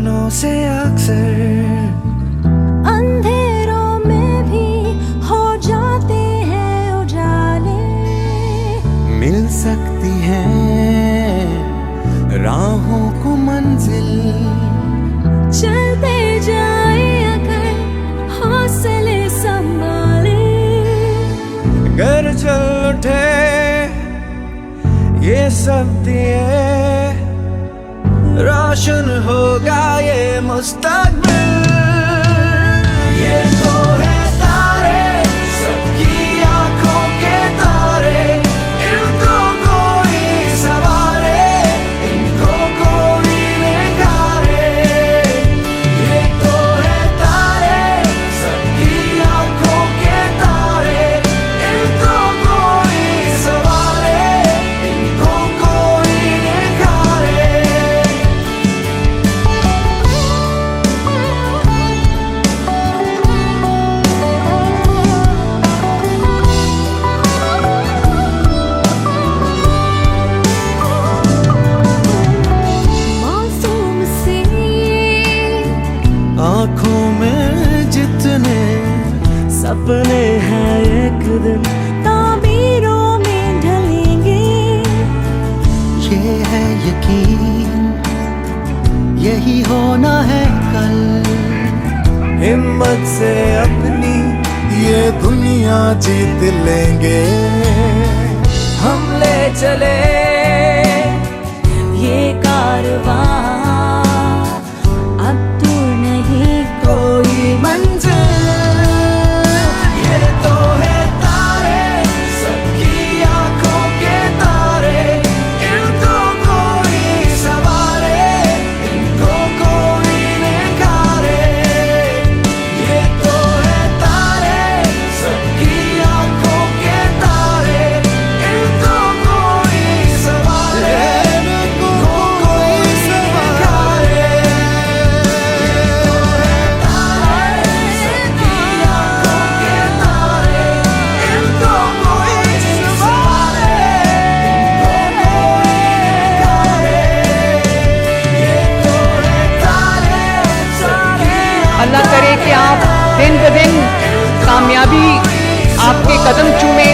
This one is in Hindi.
सपनों से अक्सर अंधेरों में भी हो जाते हैं उजाले। मिल सकती हैं राहों को मंजिल, चलते जाए अगर हौसले संभाले। घर चल उठे ये सब दिए, रोशन होगा ये मुस्तकबिल। ये तो है तारे, सबकी आंखों के तारे, इनको कोई सवारे, इनको कोई निखारे। ये तो है तारे, सबकी आंखों के तारे, इनको कोई सवारे, इनको कोई निखारे। मासूम से आँखों में जितने सपने हैं एक दिन ताबीरों में ढलेंगे। ये है यकीन, यही होना है कल। हिम्मत से अपनी ये दुनिया जीत लेंगे। हम ले चले ये कारवां अब दूर नहीं कोई मंजिल। ये तो है तारे, सबकी आंखों के तारे, इनको कोई सवारे, इनको कोई निखारे। ये तो है तारे, सबकी आंखों के तारे, इनको कोई सवारे, इनको कोई निखारे। ये तो है तारे, सबकी आंखों के तारे, इनको कोई सवारे, इनको कोई निखारे। ये तो है तारे, सबकी अल्लाह करे कि आप दिन ब दिन कामयाबी आपके कदम चूमे।